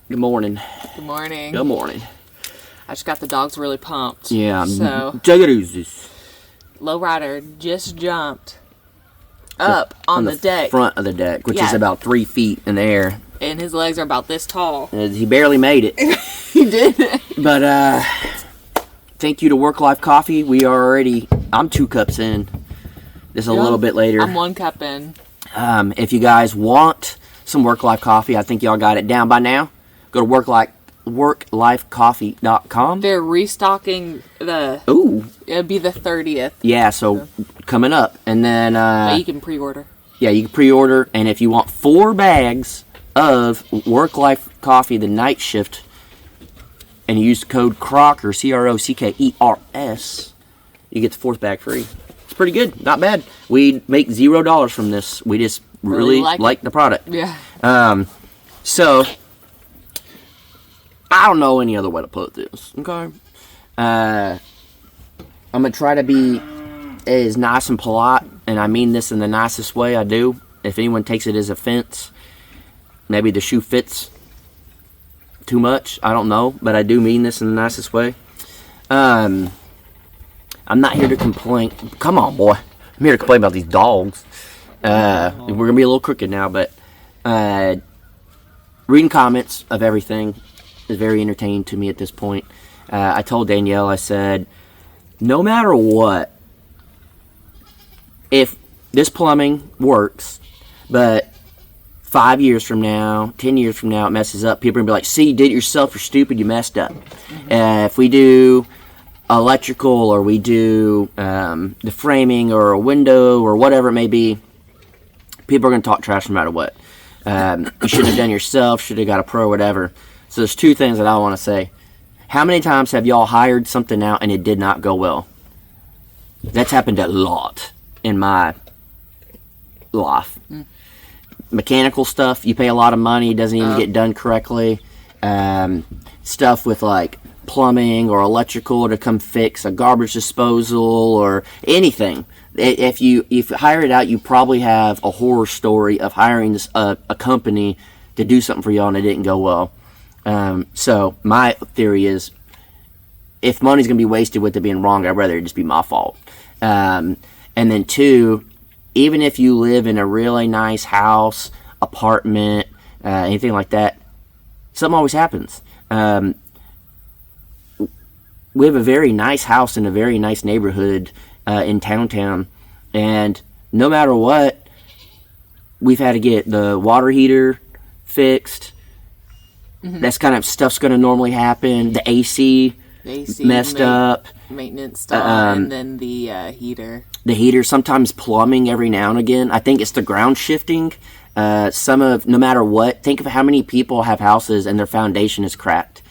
Good morning. Good morning. Good morning. I just got the dogs really pumped. Yeah. So, take it easy. Lowrider just jumped up on the deck. Front of the deck, which is about 3 feet in the air. And his legs are about this tall. He barely made it. He did. But, thank you to Work Life Coffee. I'm 2 cups in. Just a little bit later. I'm 1 cup in. If you guys want some Work Life Coffee, I think y'all got it down by now. Go to worklifecoffee.com. They're restocking Ooh. It'll be the 30th. Yeah, so coming up. And then... but you can pre-order. Yeah, you can pre-order. And if you want 4 bags of Work Life Coffee, the night shift, and you use code CROCKERS, CROCKERS, you get the 4th bag free. It's pretty good. Not bad. We make $0 from this. We just really like the product. Yeah. So, I don't know any other way to put this, okay? I'm going to try to be as nice and polite, and I mean this in the nicest way I do. If anyone takes it as offense, maybe the shoe fits too much, I don't know, but I do mean this in the nicest way. I'm not here to complain. Come on, boy. I'm here to complain about these dogs. We're going to be a little crooked now, but reading comments of everything is very entertaining to me at this point. I told Danielle, I said, no matter what, if this plumbing works, but 5 years from now, 10 years from now, it messes up, people are going to be like, see, you did it yourself, you're stupid, you messed up. If we do electrical, or we do the framing, or a window, or whatever it may be, people are going to talk trash no matter what. You should have done yourself, should have got a pro, whatever. So there's 2 things that I want to say. How many times have y'all hired something out and it did not go well? That's happened a lot in my life. Mechanical stuff, you pay a lot of money, it doesn't even get done correctly. Stuff with like plumbing or electrical to come fix a garbage disposal or anything. If you hire it out, you probably have a horror story of hiring a company to do something for y'all and it didn't go well. So my theory is, if money's going to be wasted with it being wrong, I'd rather it just be my fault. And then 2, even if you live in a really nice house, apartment, anything like that, something always happens. We have a very nice house in a very nice neighborhood in Towntown, and no matter what, we've had to get the water heater fixed. That's kind of stuff's going to normally happen. The AC messed up. Maintenance stuff, and then the heater. The heater, sometimes plumbing every now and again. I think it's the ground shifting. No matter what, think of how many people have houses and their foundation is cracked.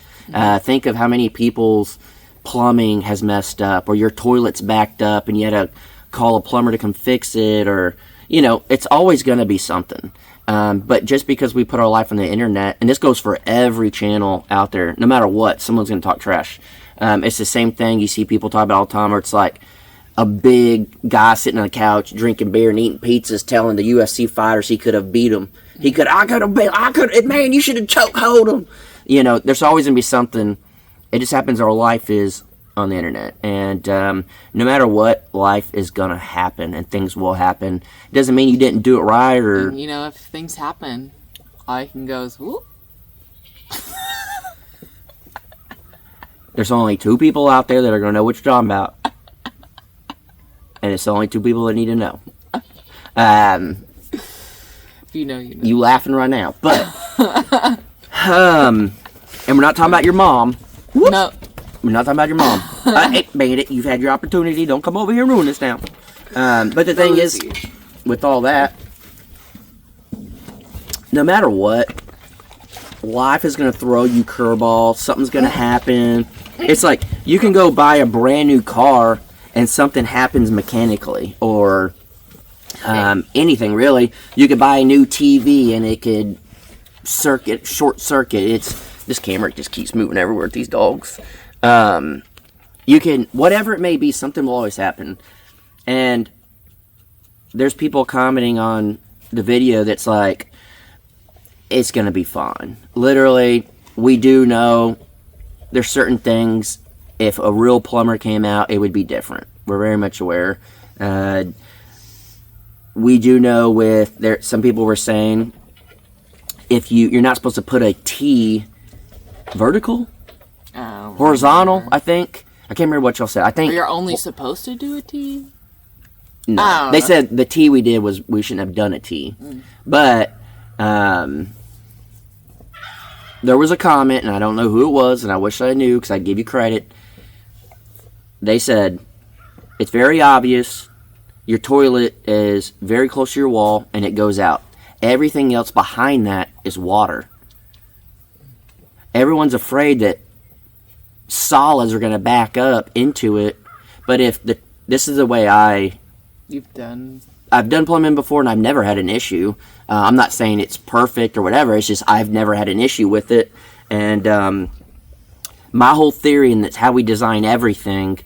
Think of how many people's plumbing has messed up, or your toilet's backed up and you had to call a plumber to come fix it, or, it's always going to be something. But just because we put our life on the internet, and this goes for every channel out there, no matter what, someone's going to talk trash. It's the same thing you see people talk about all the time, where it's like a big guy sitting on the couch drinking beer and eating pizzas, telling the UFC fighters he could have beat him. Man, you should have chokehold him. There's always going to be something. It just happens our life is on the internet. And no matter what, life is going to happen and things will happen. It doesn't mean you didn't do it right. Or and, if things happen, all you can go is, whoop. There's only 2 people out there that are going to know what you're talking about. And it's the only 2 people that need to know. If you know, you know. You laughing right now. But, and we're not talking about your mom. Whoops. No. We're not talking about your mom. Hey, Bandit, you've had your opportunity. Don't come over here and ruin this now. But the thing is, with all that, no matter what, life is going to throw you curveballs. Something's going to happen. It's like, you can go buy a brand new car and something happens mechanically, or anything really. You could buy a new TV and it could short circuit. This camera just keeps moving everywhere with these dogs. You can, whatever it may be, something will always happen. And there's people commenting on the video that's like, it's going to be fine. Literally, we do know there's certain things, if a real plumber came out, it would be different. We're very much aware. We do know with there, some people were saying if you're not supposed to put a T vertical, horizontal. I think I can't remember what y'all said. I think you're only supposed to do a T. No, they said the T we did was we shouldn't have done a T, but there was a comment, and I don't know who it was, and I wish I knew because I'd give you credit. They said it's very obvious. Your toilet is very close to your wall, and it goes out. Everything else behind that is water. Everyone's afraid that solids are going to back up into it, but this is the way I've done plumbing before, and I've never had an issue. I'm not saying it's perfect or whatever. It's just I've never had an issue with it, and my whole theory, and that's how we design everything.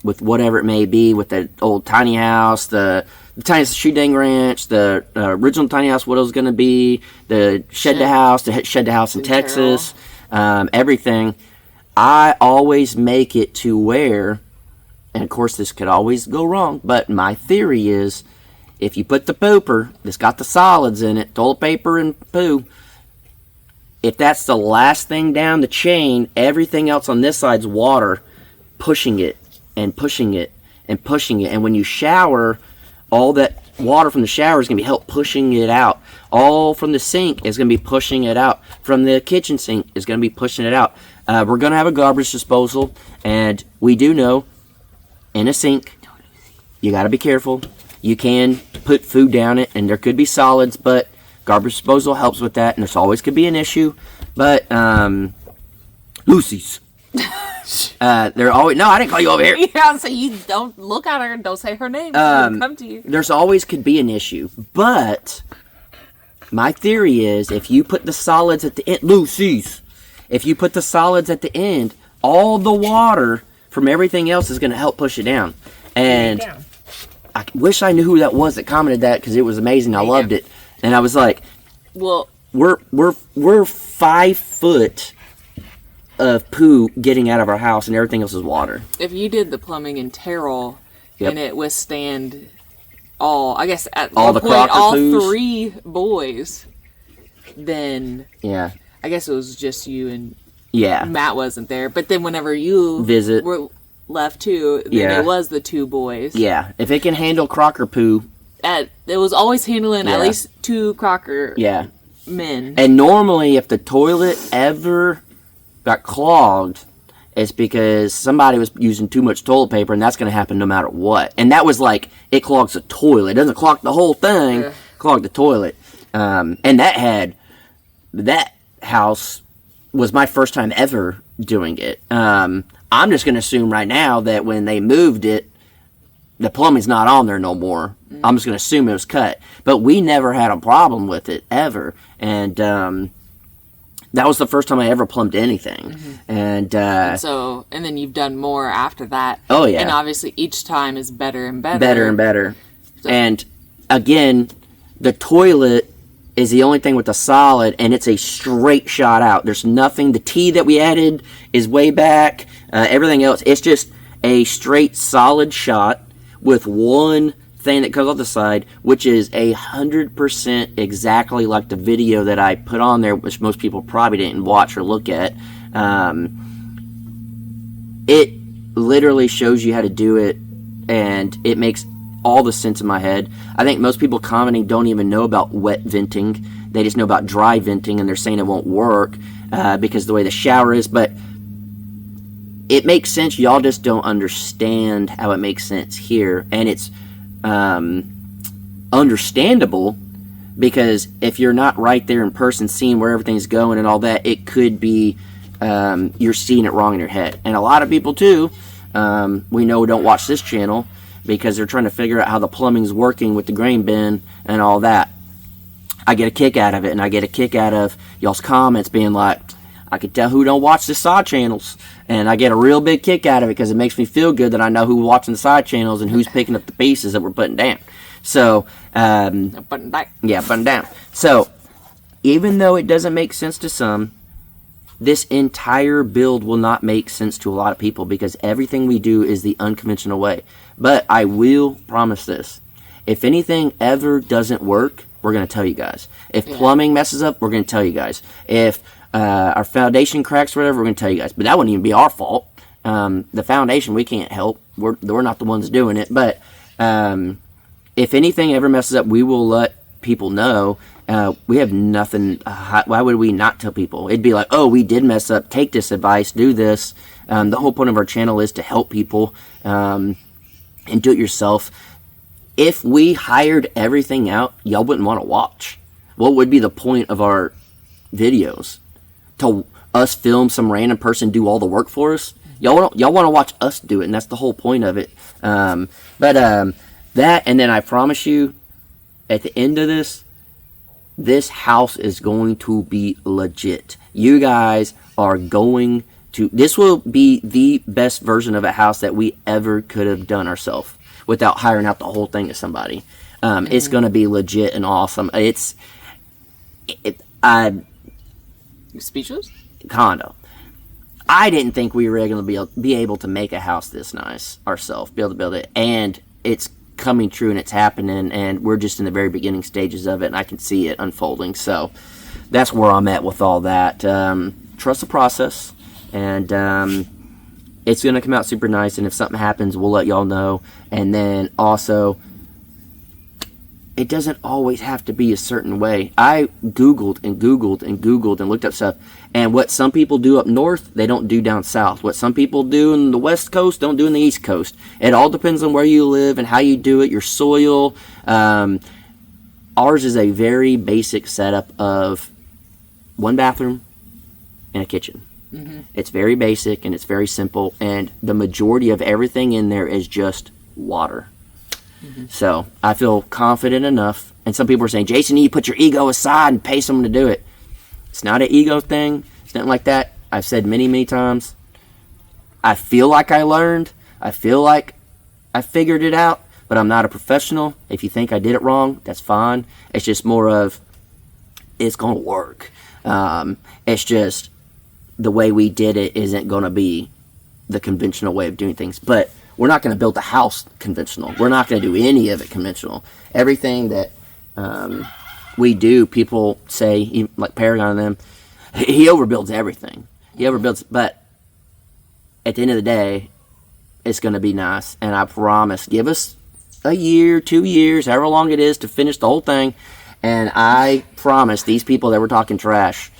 With whatever it may be, with the old tiny house, the tiniest shoe dang ranch, the original tiny house, what it was going to be, the shed to house in Texas, everything. I always make it to where, and of course this could always go wrong, but my theory is if you put the pooper that's got the solids in it, toilet paper and poo, if that's the last thing down the chain, everything else on this side's water, pushing it and pushing it and pushing it. And when you shower, all that water from the shower is going to be help pushing it out. All from the sink is going to be pushing it out. From the kitchen sink is going to be pushing it out. We're going to have a garbage disposal, and we do know in a sink, you got to be careful. You can put food down it, and there could be solids, but garbage disposal helps with that, and there's always could be an issue. But Lucy's. They're always no. I didn't call you over here. Yeah, so you don't look at her and don't say her name. She'll come to you. There's always could be an issue, but my theory is if you put the solids at the end, Lucy's. If you put the solids at the end, all the water from everything else is going to help push it down. And I wish I knew who that was that commented that because it was amazing. I loved it, and I was like, "Well, we're 5 foot." Of poo getting out of our house and everything else is water. If you did the plumbing in Terrell and it withstand all, I guess at all the point, all poos. 3 boys, then I guess it was just you and Matt wasn't there. But then whenever you were left too, then it was the 2 boys. Yeah, if it can handle Crocker poo, it was always handling at least 2 Crocker men. And normally, if the toilet ever got clogged, it's because somebody was using too much toilet paper, and that's going to happen no matter what. And that was like, it clogs the toilet. It doesn't clog the whole thing, clog the toilet. And that house was my first time ever doing it. I'm just going to assume right now that when they moved it, the plumbing's not on there no more. I'm just going to assume it was cut. But we never had a problem with it, ever. And that was the first time I ever plumbed anything. And then you've done more after that. Oh, yeah. And obviously each time is better and better. Better and better. So. And again, the toilet is the only thing with a solid, and it's a straight shot out. There's nothing. The T that we added is way back. Everything else, it's just a straight solid shot with one thing that comes off the side, which is 100% exactly like the video that I put on there, which most people probably didn't watch or look at. It literally shows you how to do it, and it makes all the sense in my head. I think most people commenting don't even know about wet venting. They just know about dry venting, and they're saying it won't work because of the way the shower is, but it makes sense. Y'all just don't understand how it makes sense here, and it's understandable because if you're not right there in person seeing where everything's going and all that, it could be you're seeing it wrong in your head. And a lot of people too, we know, don't watch this channel because they're trying to figure out how the plumbing's working with the grain bin and all that. I get a kick out of it, and I get a kick out of y'all's comments being like, I can tell who don't watch the side channels, and I get a real big kick out of it because it makes me feel good that I know who's watching the side channels and who's picking up the pieces that we're putting down. So, putting down. Yeah, putting down. So, even though it doesn't make sense to some, this entire build will not make sense to a lot of people because everything we do is the unconventional way. But I will promise this. If anything ever doesn't work, we're going to tell you guys. If plumbing messes up, we're going to tell you guys. If our foundation cracks or whatever, we're going to tell you guys. But that wouldn't even be our fault. The foundation, we can't help. We're not the ones doing it. But if anything ever messes up, we will let people know. We have nothing. Why would we not tell people? It'd be like, oh, we did mess up. Take this advice. Do this. The whole point of our channel is to help people and do it yourself. If we hired everything out, y'all wouldn't want to watch. What would be the point of our videos? To us film some random person do all the work for us? Y'all want to watch us do it, and that's the whole point of it. That, and then I promise you, at the end of this house is going to be legit. You guys are going to... This will be the best version of a house that we ever could have done ourselves without hiring out the whole thing to somebody. It's going to be legit and awesome. Speechless? Condo. I didn't think we were going to be able to make a house this nice ourselves, be able to build it, and it's coming true and it's happening, and we're just in the very beginning stages of it, and I can see it unfolding. So that's where I'm at with all that. Trust the process, and it's going to come out super nice, and if something happens, we'll let y'all know. And then also, it doesn't always have to be a certain way. I Googled and Googled and Googled and looked up stuff, and what some people do up north, they don't do down south. What some people do in the west coast, don't do in the east coast. It all depends on where you live and how you do it, your soil. Ours is a very basic setup of one bathroom and a kitchen. It's very basic and it's very simple, and the majority of everything in there is just water. So I feel confident enough, and some people are saying, Jason, you put your ego aside and pay someone to do it. It's not an ego thing. It's nothing like that. I've said many times, I feel like I learned. I feel like I figured it out, but I'm not a professional. If you think I did it wrong, that's fine. It's just more of, it's going to work. It's just the way we did it isn't going to be the conventional way of doing things. But we're not going to build the house conventional. We're not going to do any of it conventional. Everything that we do, people say, like Paragon and them, he overbuilds everything. He overbuilds, but at the end of the day, it's going to be nice. And I promise, give us a year, 2 years, however long it is to finish the whole thing. And I promise these people that were talking trash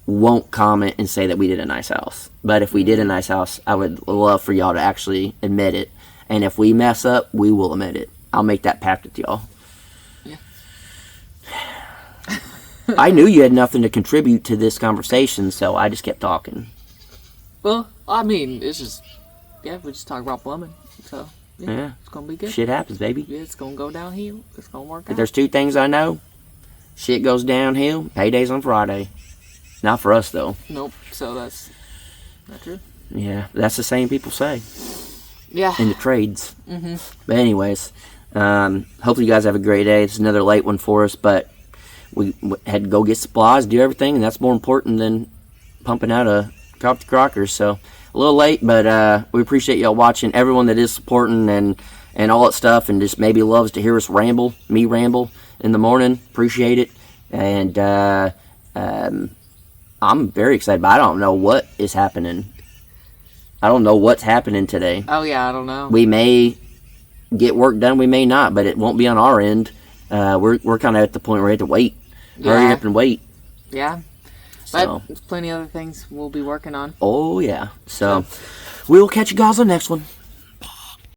won't comment and say that we did a nice house. But if we did a nice house, I would love for y'all to actually admit it. And if we mess up, we will admit it. I'll make that pact with y'all. Yeah. I knew you had nothing to contribute to this conversation, so I just kept talking. Well, I mean, it's just, we just talk about plumbing. So, yeah. It's going to be good. Shit happens, baby. Yeah, it's going to go downhill. It's going to work out. If there's two things I know, shit goes downhill, payday's on Friday. Not for us, though. Nope. So that's not true. Yeah, that's the same people say. Yeah. In the trades. But anyways, hopefully you guys have a great day. It's another late one for us, but we had to go get supplies, do everything, and that's more important than pumping out a Crop to Crockers. So a little late, but we appreciate y'all watching. Everyone that is supporting and all that stuff, and just maybe loves to hear us ramble in the morning. Appreciate it. And I'm very excited, but I don't know what is happening. I don't know what's happening today. Oh, yeah, I don't know. We may get work done, we may not, but it won't be on our end. We're kind of at the point where we have to wait. Hurry up and wait. Yeah. So. But there's plenty of other things we'll be working on. Oh, yeah. So we'll catch you guys on the next one.